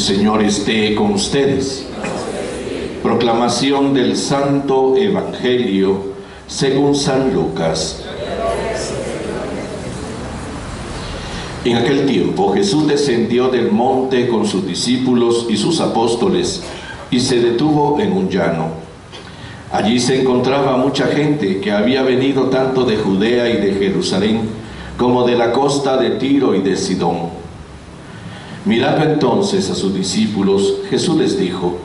Señor esté con ustedes. Proclamación del Santo Evangelio según San Lucas. En aquel tiempo Jesús descendió del monte con sus discípulos y sus apóstoles y se detuvo en un llano. Allí se encontraba mucha gente que había venido tanto de Judea y de Jerusalén como de la costa de Tiro y de Sidón. Mirando entonces a sus discípulos, Jesús les dijo: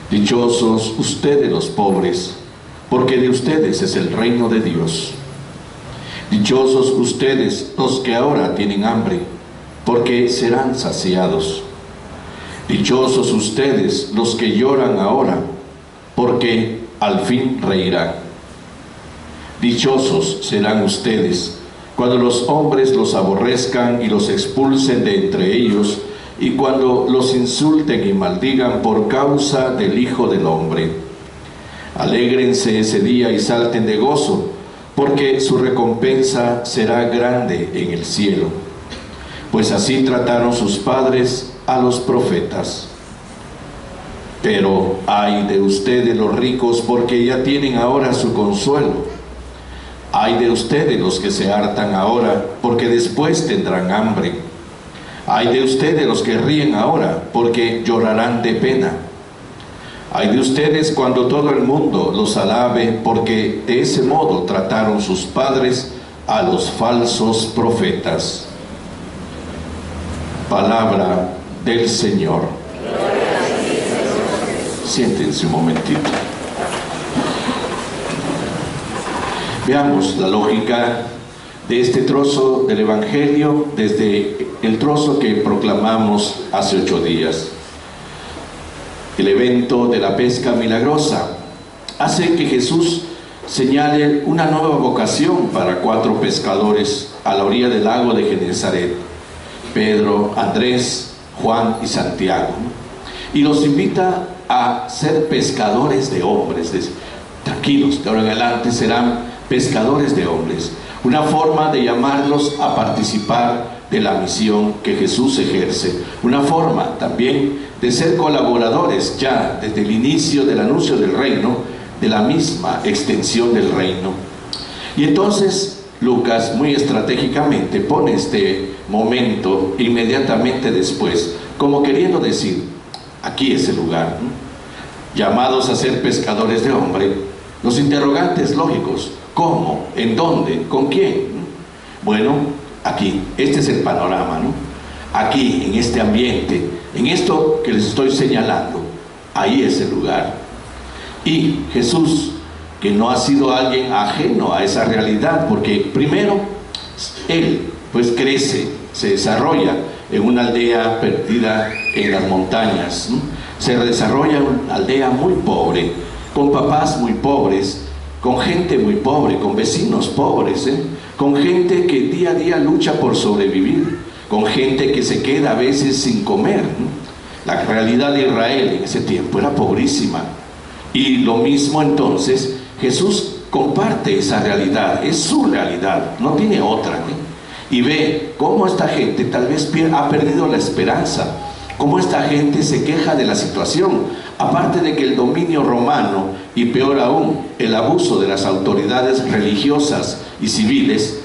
dichosos ustedes los pobres, porque de ustedes es el reino de Dios. Dichosos ustedes los que ahora tienen hambre, porque serán saciados. Dichosos ustedes los que lloran ahora, porque al fin reirán. Dichosos serán ustedes cuando los hombres los aborrezcan y los expulsen de entre ellos, y cuando los insulten y maldigan por causa del Hijo del Hombre. Alégrense ese día y salten de gozo, porque su recompensa será grande en el cielo. Pues así trataron sus padres a los profetas. Pero ay de ustedes los ricos, porque ya tienen ahora su consuelo. Ay de ustedes los que se hartan ahora, porque después tendrán hambre. Ay de ustedes los que ríen ahora, porque llorarán de pena. Ay de ustedes cuando todo el mundo los alabe, porque de ese modo trataron sus padres a los falsos profetas. Palabra del Señor. Siéntense un momentito. Veamos la lógica de este trozo del Evangelio desde el trozo que proclamamos hace 8 días. El evento de la pesca milagrosa hace que Jesús señale una nueva vocación para 4 pescadores a la orilla del lago de Genesaret: Pedro, Andrés, Juan y Santiago. Y los invita a ser pescadores de hombres. Tranquilos, de ahora en adelante serán pescadores de hombres. Una forma de llamarlos a participar de la misión que Jesús ejerce. Una forma también de ser colaboradores ya desde el inicio del anuncio del reino, de la misma extensión del reino. Y entonces Lucas muy estratégicamente pone este momento inmediatamente después, como queriendo decir: aquí es el lugar, ¿no? Llamados a ser pescadores de hombre. Los interrogantes lógicos: ¿cómo? ¿En dónde? ¿Con quién? Bueno, aquí, este es el panorama, ¿no? Aquí, en este ambiente, en esto que les estoy señalando, ahí es el lugar. Y Jesús, que no ha sido alguien ajeno a esa realidad, porque primero, Él pues crece, se desarrolla en una aldea perdida en las montañas, ¿no? Se desarrolla en una aldea muy pobre, con papás muy pobres, con gente muy pobre, con vecinos pobres, con gente que día a día lucha por sobrevivir, con gente que se queda a veces sin comer, ¿no? La realidad de Israel en ese tiempo era pobrísima. Y lo mismo entonces, Jesús comparte esa realidad, es su realidad, no tiene otra, ¿no? Y ve cómo esta gente tal vez ha perdido la esperanza, cómo esta gente se queja de la situación, aparte de que el dominio romano, y peor aún, el abuso de las autoridades religiosas y civiles,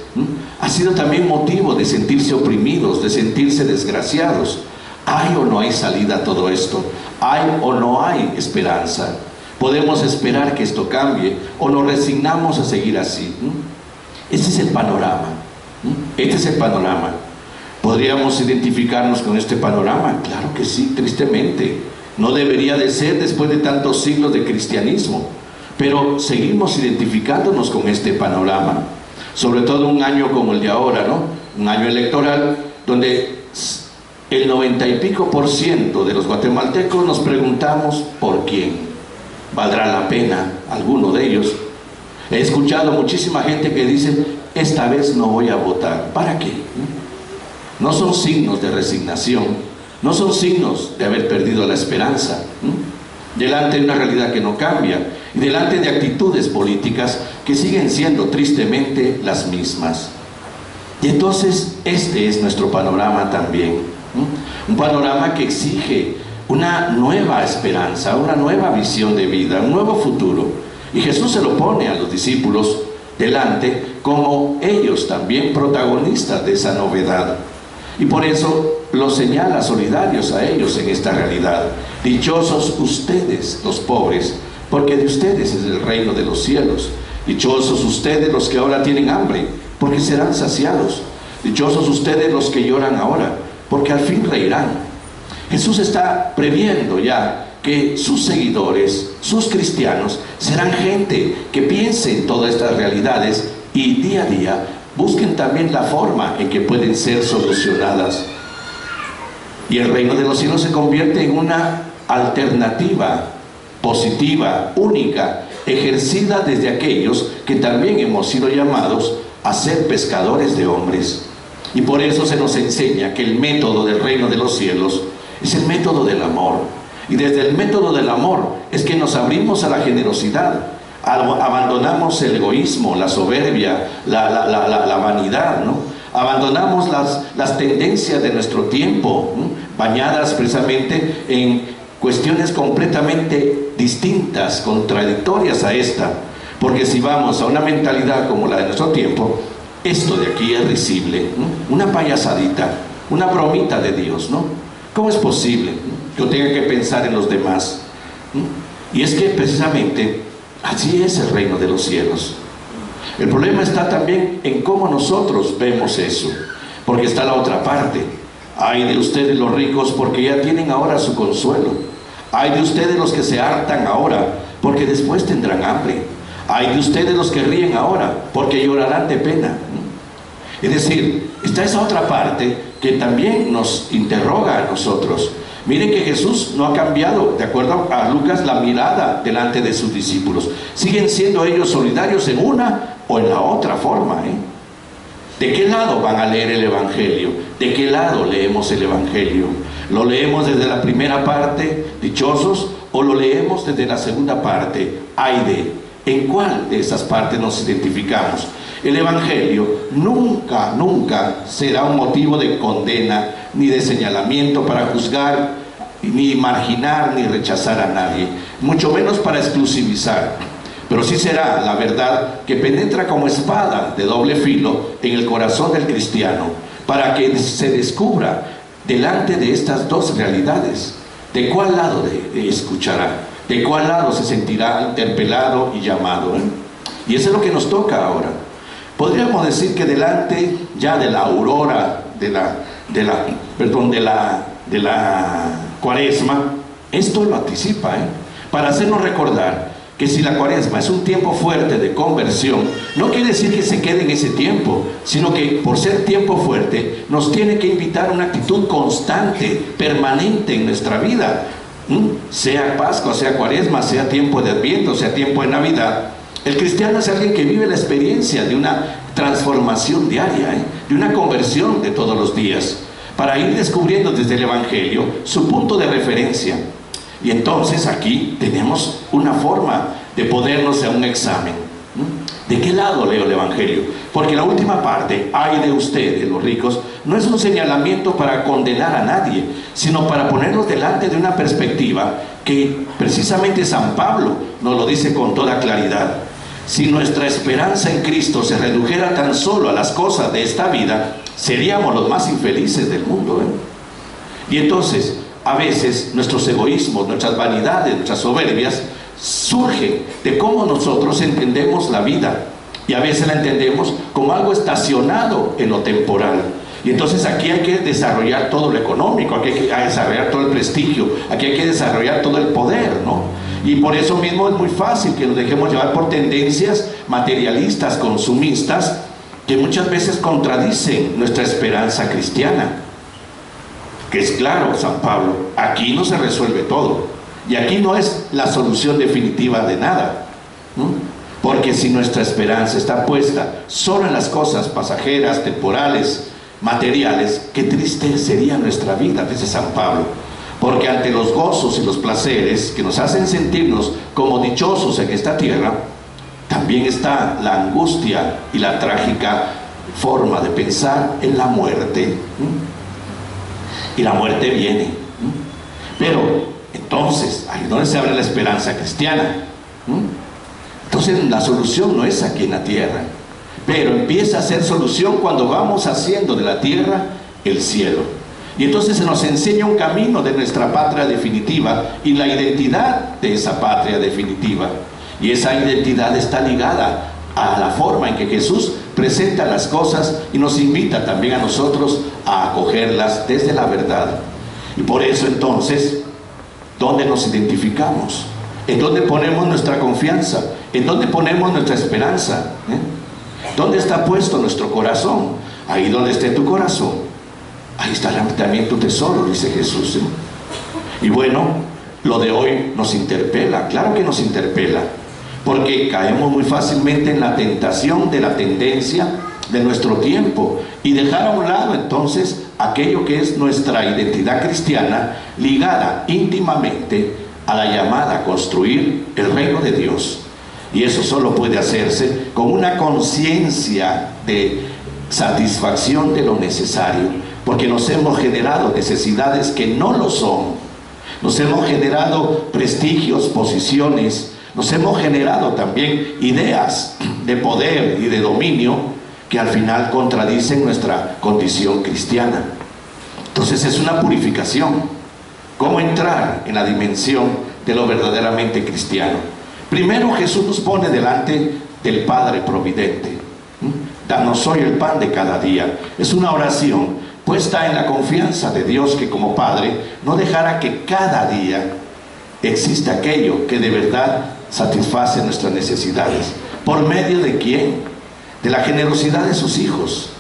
ha sido también motivo de sentirse oprimidos, de sentirse desgraciados. ¿Hay o no hay salida a todo esto? ¿Hay o no hay esperanza? ¿Podemos esperar que esto cambie o nos resignamos a seguir así? Este es el panorama. Este es el panorama. ¿Podríamos identificarnos con este panorama? Claro que sí, tristemente. No debería de ser después de tantos siglos de cristianismo, pero seguimos identificándonos con este panorama, sobre todo un año como el de ahora, ¿no? Un año electoral donde el 90 y pico % de los guatemaltecos nos preguntamos ¿por quién? ¿Valdrá la pena alguno de ellos? He escuchado muchísima gente que dice: esta vez no voy a votar. ¿Para qué? No son signos de resignación, no son signos de haber perdido la esperanza, delante de una realidad que no cambia y delante de actitudes políticas que siguen siendo tristemente las mismas. Y entonces este es nuestro panorama también. Un panorama que exige una nueva esperanza, una nueva visión de vida, un nuevo futuro. Y Jesús se lo pone a los discípulos delante como ellos también protagonistas de esa novedad. Y por eso los señala solidarios a ellos en esta realidad. Dichosos ustedes, los pobres, porque de ustedes es el reino de los cielos. Dichosos ustedes los que ahora tienen hambre, porque serán saciados. Dichosos ustedes los que lloran ahora, porque al fin reirán. Jesús está previendo ya que sus seguidores, sus cristianos, serán gente que piense en todas estas realidades y día a día busquen también la forma en que pueden ser solucionadas. Y el reino de los cielos se convierte en una alternativa positiva, única, ejercida desde aquellos que también hemos sido llamados a ser pescadores de hombres. Y por eso se nos enseña que el método del reino de los cielos es el método del amor. Y desde el método del amor es que nos abrimos a la generosidad, abandonamos el egoísmo, la soberbia, la vanidad, ¿no? Abandonamos las tendencias de nuestro tiempo, ¿no? Bañadas precisamente en cuestiones completamente distintas, contradictorias a esta. Porque si vamos a una mentalidad como la de nuestro tiempo, esto de aquí es risible, ¿no? Una payasadita, una bromita de Dios, ¿no? ¿Cómo es posible, ¿no?, que yo tenga que pensar en los demás? ¿No? Y es que precisamente así es el reino de los cielos. El problema está también en cómo nosotros vemos eso, porque está la otra parte. Ay de ustedes los ricos, porque ya tienen ahora su consuelo. Ay de ustedes los que se hartan ahora, porque después tendrán hambre. Ay de ustedes los que ríen ahora, porque llorarán de pena. Es decir, está esa otra parte que también nos interroga a nosotros. Miren que Jesús no ha cambiado, de acuerdo a Lucas, la mirada delante de sus discípulos. Siguen siendo ellos solidarios en una o en la otra forma, ¿eh? ¿De qué lado van a leer el Evangelio? ¿De qué lado leemos el Evangelio? ¿Lo leemos desde la primera parte, dichosos, o lo leemos desde la segunda parte, ay de? ¿En cuál de esas partes nos identificamos? El Evangelio nunca, nunca será un motivo de condena, ni de señalamiento para juzgar, ni marginar, ni rechazar a nadie, mucho menos para exclusivizar. Pero sí será la verdad que penetra como espada de doble filo en el corazón del cristiano, para que se descubra delante de estas dos realidades, de cuál lado escuchará, de cuál lado se sentirá interpelado y llamado, ¿eh? Y eso es lo que nos toca ahora. Podríamos decir que delante ya de la aurora de la Cuaresma, esto lo anticipa, ¿eh? Para hacernos recordar que si la Cuaresma es un tiempo fuerte de conversión, no quiere decir que se quede en ese tiempo, sino que por ser tiempo fuerte nos tiene que invitar a una actitud constante, permanente en nuestra vida. Sea Pascua, sea Cuaresma, sea tiempo de Adviento, sea tiempo de Navidad, el cristiano es alguien que vive la experiencia de una transformación diaria, de una conversión de todos los días, para ir descubriendo desde el Evangelio su punto de referencia. Y entonces aquí tenemos una forma de podernos hacer un examen. ¿De qué lado leo el Evangelio? Porque la última parte, ay de ustedes los ricos, no es un señalamiento para condenar a nadie, sino para ponernos delante de una perspectiva que precisamente San Pablo nos lo dice con toda claridad. Si nuestra esperanza en Cristo se redujera tan solo a las cosas de esta vida, seríamos los más infelices del mundo, ¿eh? Y entonces, a veces, nuestros egoísmos, nuestras vanidades, nuestras soberbias, surgen de cómo nosotros entendemos la vida. Y a veces la entendemos como algo estacionado en lo temporal. Y entonces aquí hay que desarrollar todo lo económico, aquí hay que desarrollar todo el prestigio, aquí hay que desarrollar todo el poder, ¿no? Y por eso mismo es muy fácil que nos dejemos llevar por tendencias materialistas, consumistas, que muchas veces contradicen nuestra esperanza cristiana. Que es claro, San Pablo, aquí no se resuelve todo. Y aquí no es la solución definitiva de nada, ¿no? Porque si nuestra esperanza está puesta solo en las cosas pasajeras, temporales, materiales, qué triste sería nuestra vida, dice San Pablo. Porque ante los gozos y los placeres que nos hacen sentirnos como dichosos en esta tierra, también está la angustia y la trágica forma de pensar en la muerte. y la muerte viene. Pero entonces, ahí es donde se abre la esperanza cristiana. Entonces la solución no es aquí en la tierra, pero empieza a ser solución cuando vamos haciendo de la tierra el cielo. Y entonces se nos enseña un camino de nuestra patria definitiva y la identidad de esa patria definitiva. Y esa identidad está ligada a la forma en que Jesús presenta las cosas y nos invita también a nosotros a acogerlas desde la verdad. Y por eso entonces, ¿dónde nos identificamos? ¿En dónde ponemos nuestra confianza? ¿En dónde ponemos nuestra esperanza? ¿Dónde está puesto nuestro corazón? Ahí donde esté tu corazón, ahí está también tu tesoro, dice Jesús. Y bueno, lo de hoy nos interpela, claro que nos interpela, porque caemos muy fácilmente en la tentación de la tendencia de nuestro tiempo y dejar a un lado entonces aquello que es nuestra identidad cristiana, ligada íntimamente a la llamada a construir el reino de Dios. Y eso solo puede hacerse con una conciencia de satisfacción de lo necesario, porque nos hemos generado necesidades que no lo son. Nos hemos generado prestigios, posiciones, nos hemos generado también ideas de poder y de dominio que al final contradicen nuestra condición cristiana. Entonces es una purificación. ¿Cómo entrar en la dimensión de lo verdaderamente cristiano? Primero Jesús nos pone delante del Padre Providente. Danos hoy el pan de cada día. Es una oración puesta en la confianza de Dios, que como Padre no dejará que cada día exista aquello que de verdad satisface nuestras necesidades. ¿Por medio de quién? De la generosidad de sus hijos.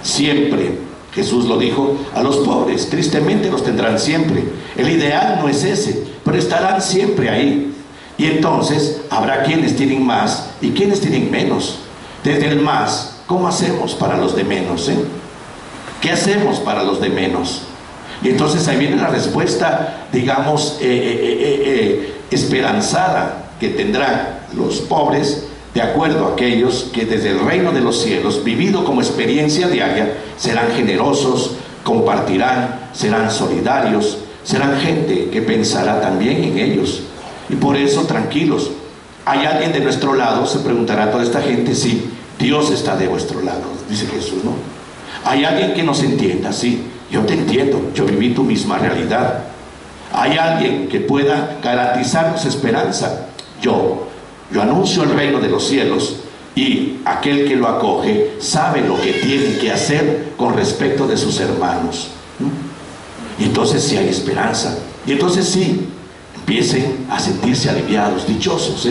Siempre, Jesús lo dijo, a los pobres tristemente los tendrán siempre. El ideal no es ese, pero estarán siempre ahí. Y entonces habrá quienes tienen más y quienes tienen menos. Desde el más, ¿cómo hacemos para los de menos? ¿Qué hacemos para los de menos? Y entonces ahí viene la respuesta, digamos, esperanzada que tendrán los pobres, de acuerdo a aquellos que desde el reino de los cielos, vivido como experiencia diaria, serán generosos, compartirán, serán solidarios, serán gente que pensará también en ellos. Y por eso, tranquilos, ¿hay alguien de nuestro lado? Se preguntará toda esta gente. Sí, Dios está de vuestro lado, dice Jesús, ¿no? ¿Hay alguien que nos entienda? Sí, yo te entiendo, yo viví tu misma realidad. ¿Hay alguien que pueda garantizarnos esperanza? Yo anuncio el reino de los cielos, y aquel que lo acoge sabe lo que tiene que hacer con respecto de sus hermanos. Y entonces sí hay esperanza, y entonces sí empiecen a sentirse aliviados, dichosos,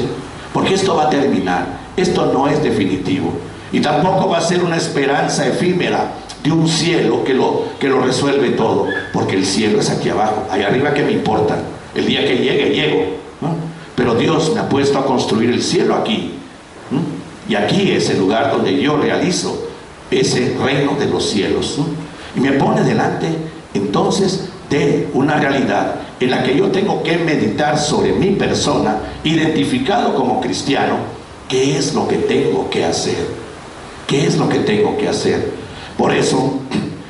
porque esto va a terminar, esto no es definitivo, y tampoco va a ser una esperanza efímera de un cielo que lo resuelve todo, porque el cielo es aquí abajo. Allá arriba, ¿qué me importa? El día que llegue, llego, ¿no? Pero Dios me ha puesto a construir el cielo aquí, y aquí es el lugar donde yo realizo ese reino de los cielos, y me pone delante entonces de una realidad en la que yo tengo que meditar sobre mi persona, identificado como cristiano. ¿Qué es lo que tengo que hacer? ¿Qué es lo que tengo que hacer? Por eso,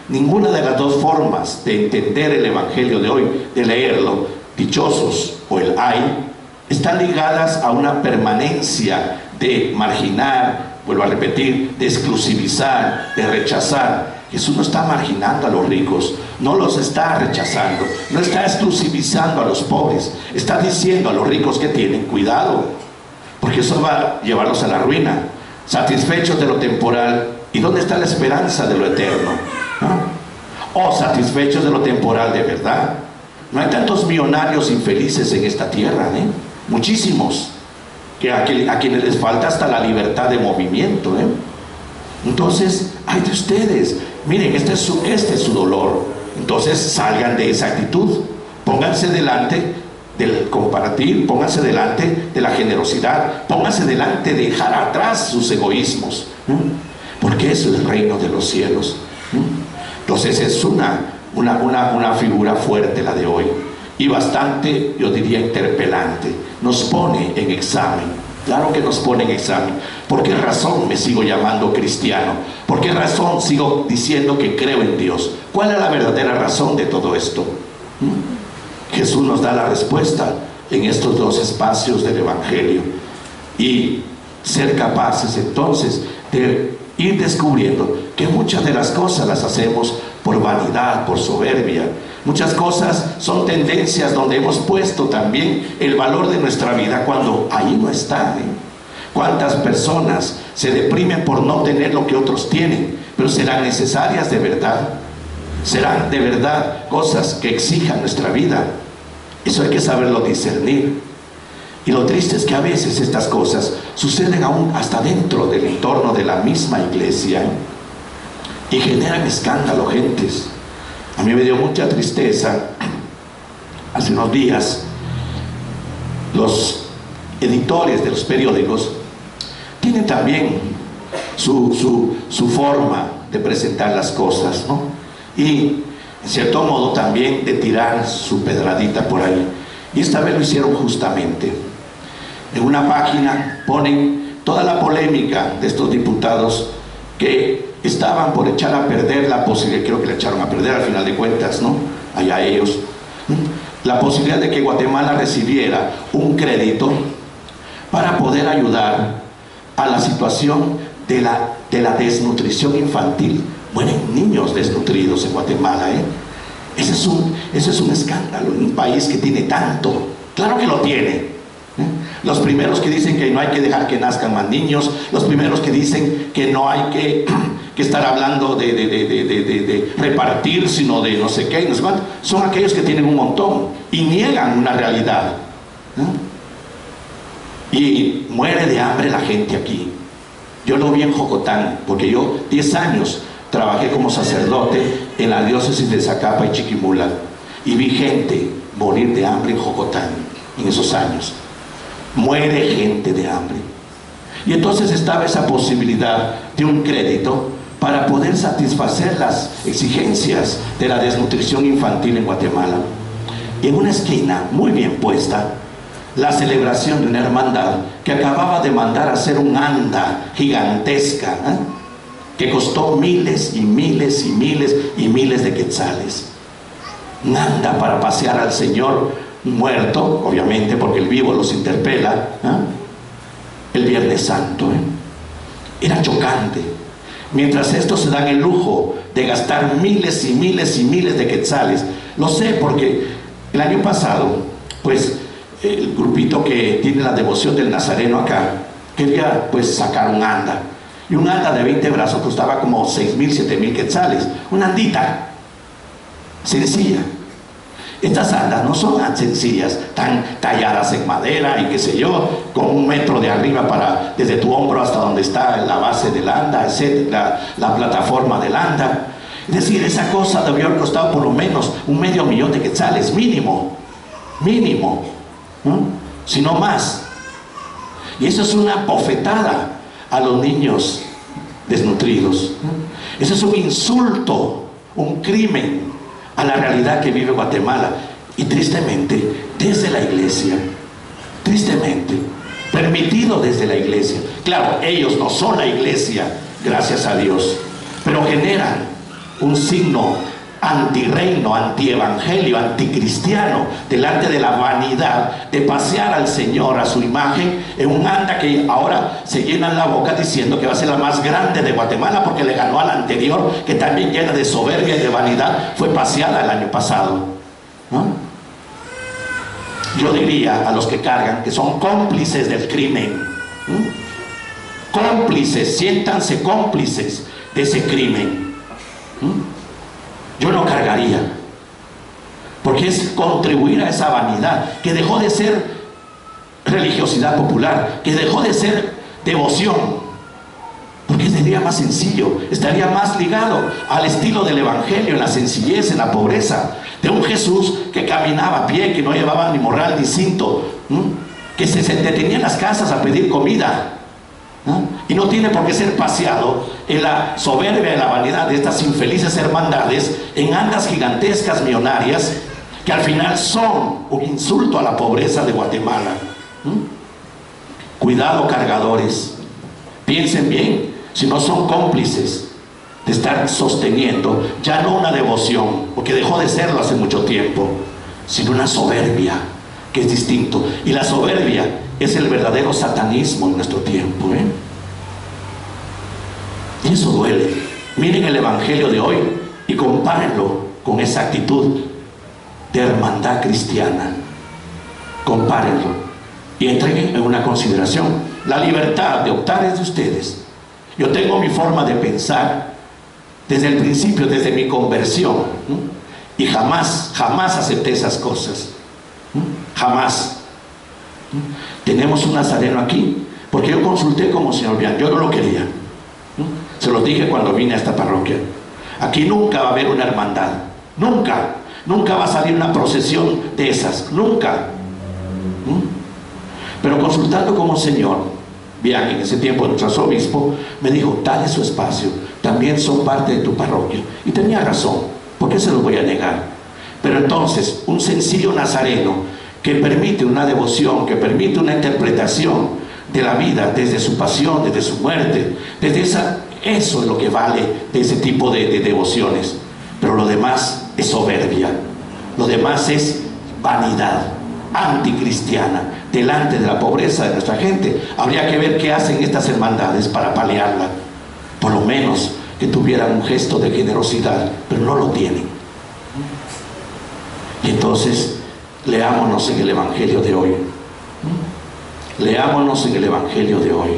ninguna de las dos formas de entender el Evangelio de hoy, de leerlo, dichosos o el ay, están ligadas a una permanencia de marginar, vuelvo a repetir, de exclusivizar, de rechazar. Jesús no está marginando a los ricos, no los está rechazando, no está exclusivizando a los pobres, está diciendo a los ricos que tienen cuidado, porque eso va a llevarlos a la ruina, satisfechos de lo temporal. ¿Y dónde está la esperanza de lo eterno? O satisfechos de lo temporal de verdad. No hay tantos millonarios infelices en esta tierra, muchísimos, que a quienes les falta hasta la libertad de movimiento. Entonces, ay de ustedes, miren, este es su dolor. Entonces salgan de esa actitud, pónganse delante del compartir, pónganse delante de la generosidad, pónganse delante de dejar atrás sus egoísmos, porque eso es el reino de los cielos. Entonces es una figura fuerte la de hoy, y bastante, yo diría, interpelante. Nos pone en examen. Claro que nos ponen examen. ¿Por qué razón me sigo llamando cristiano? ¿Por qué razón sigo diciendo que creo en Dios? ¿Cuál es la verdadera razón de todo esto? Jesús nos da la respuesta en estos dos espacios del Evangelio. Y ser capaces entonces de ir descubriendo que muchas de las cosas las hacemos por vanidad, por soberbia. Muchas cosas son tendencias donde hemos puesto también el valor de nuestra vida cuando ahí no está, ¿eh? ¿Cuántas personas se deprimen por no tener lo que otros tienen? Pero serán necesarias de verdad. Serán de verdad cosas que exijan nuestra vida. Eso hay que saberlo discernir. Y lo triste es que a veces estas cosas suceden aún hasta dentro del entorno de la misma iglesia, y generan escándalo, gentes. A mí me dio mucha tristeza hace unos días. Los editores de los periódicos tienen también su forma de presentar las cosas, ¿no? Y en cierto modo también de tirar su pedradita por ahí. Y esta vez lo hicieron justamente. En una página ponen toda la polémica de estos diputados que estaban por echar a perder la posibilidad, creo que la echaron a perder al final de cuentas, ¿no? Allá ellos. La posibilidad de que Guatemala recibiera un crédito para poder ayudar a la situación de la desnutrición infantil. Mueren niños desnutridos en Guatemala, ¿eh? Ese es un escándalo en un país que tiene tanto. Claro que lo tiene, ¿eh? Los primeros que dicen que no hay que dejar que nazcan más niños, los primeros que dicen que no hay que estar hablando de repartir, sino de no sé qué y no sé cuánto, son aquellos que tienen un montón y niegan una realidad, ¿no? Y muere de hambre la gente aquí. Yo lo vi en Jocotán, porque yo 10 años trabajé como sacerdote en la diócesis de Zacapa y Chiquimula, y vi gente morir de hambre en Jocotán en esos años. Muere gente de hambre. Y entonces estaba esa posibilidad de un crédito para poder satisfacer las exigencias de la desnutrición infantil en Guatemala. Y en una esquina, muy bien puesta, la celebración de una hermandad que acababa de mandar a hacer un anda gigantesca, ¿eh? Que costó miles y miles y miles y miles de quetzales. Un anda para pasear al Señor muerto, obviamente, porque el vivo los interpela, ¿eh? El Viernes Santo, ¿eh? Era chocante. Mientras estos se dan el lujo de gastar miles y miles y miles de quetzales. Lo sé porque el año pasado, pues, el grupito que tiene la devoción del Nazareno acá quería pues sacar un anda, y un anda de 20 brazos costaba como 6,000, 7,000 quetzales. Una andita sencilla. Estas andas no son tan sencillas, tan talladas en madera y qué sé yo, con 1 metro de arriba para desde tu hombro hasta donde está la base del anda, etcétera, la plataforma del anda. Es decir, esa cosa debió haber costado por lo menos 500,000 de quetzales, mínimo, ¿no? Si no más. Y eso es una bofetada a los niños desnutridos, ¿no? Eso es un insulto, un crimen a la realidad que vive Guatemala. Y tristemente, desde la iglesia, tristemente, permitido desde la iglesia. Claro, ellos no son la iglesia, gracias a Dios, pero generan un signo antirreino, antievangelio, anticristiano, delante de la vanidad de pasear al Señor a su imagen en un anda que ahora se llenan la boca diciendo que va a ser la más grande de Guatemala porque le ganó a la anterior, que también llena de soberbia y de vanidad, fue paseada el año pasado, ¿no? Yo diría a los que cargan que son cómplices del crimen, ¿no? Cómplices, siéntanse cómplices de ese crimen, ¿no? Yo no cargaría, porque es contribuir a esa vanidad que dejó de ser religiosidad popular, que dejó de ser devoción, porque sería más sencillo, estaría más ligado al estilo del Evangelio, en la sencillez, en la pobreza, de un Jesús que caminaba a pie, que no llevaba ni morral ni cinto, ¿no? Que se detenía en las casas a pedir comida, ¿no? Y no tiene por qué ser paseado en la soberbia y la vanidad de estas infelices hermandades en andas gigantescas millonarias que al final son un insulto a la pobreza de Guatemala, ¿no? Cuidado, cargadores. Piensen bien, si no son cómplices de estar sosteniendo ya no una devoción, porque dejó de serlo hace mucho tiempo, sino una soberbia, que es distinto. Y la soberbia es el verdadero satanismo en nuestro tiempo, y eso duele. Miren el evangelio de hoy y compárenlo con esa actitud de hermandad cristiana. Compárenlo y entreguen en una consideración. La libertad de optar es de ustedes. Yo tengo mi forma de pensar desde el principio, desde mi conversión, y jamás acepté esas cosas, jamás. Tenemos un nazareno aquí, porque yo consulté con Monseñor Bian, yo no lo quería. Se los dije cuando vine a esta parroquia. Aquí nunca va a haber una hermandad, nunca va a salir una procesión de esas, nunca. Pero consultando con Monseñor Bian, en ese tiempo nuestro arzobispo, me dijo: dale su espacio, también son parte de tu parroquia. Y tenía razón, ¿por qué se los voy a negar? Pero entonces, un sencillo nazareno que permite una devoción, que permite una interpretación de la vida desde su pasión, desde su muerte, eso es lo que vale de ese tipo de devociones. Pero lo demás es soberbia, lo demás es vanidad anticristiana delante de la pobreza de nuestra gente. Habría que ver qué hacen estas hermandades para paliarla. Por lo menos que tuvieran un gesto de generosidad, pero no lo tienen. Y entonces leámonos en el evangelio de hoy. Leámonos en el evangelio de hoy.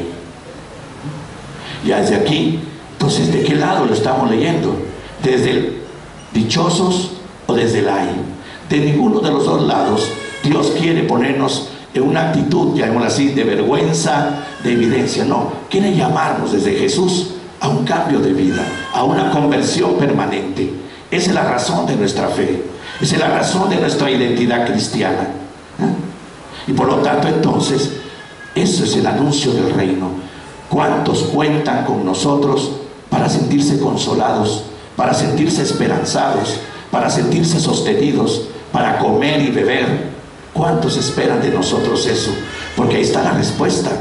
Ya desde aquí, entonces, ¿de qué lado lo estamos leyendo? ¿Desde el dichosos o desde el ay? De ninguno de los dos lados Dios quiere ponernos en una actitud, llamémosla así, de vergüenza, de evidencia. No, quiere llamarnos desde Jesús a un cambio de vida, a una conversión permanente. Esa es la razón de nuestra fe, esa es la razón de nuestra identidad cristiana. Y por lo tanto, entonces, eso es el anuncio del reino. ¿Cuántos cuentan con nosotros para sentirse consolados, para sentirse esperanzados, para sentirse sostenidos, para comer y beber? ¿Cuántos esperan de nosotros eso? Porque ahí está la respuesta.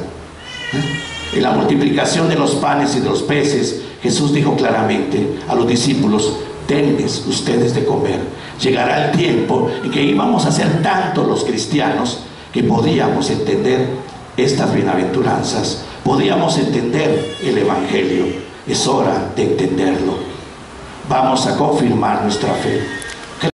En la multiplicación de los panes y de los peces, Jesús dijo claramente a los discípulos: denles ustedes de comer. Llegará el tiempo en que íbamos a ser tantos los cristianos que podíamos entender estas bienaventuranzas, podíamos entender el evangelio. Es hora de entenderlo. Vamos a confirmar nuestra fe.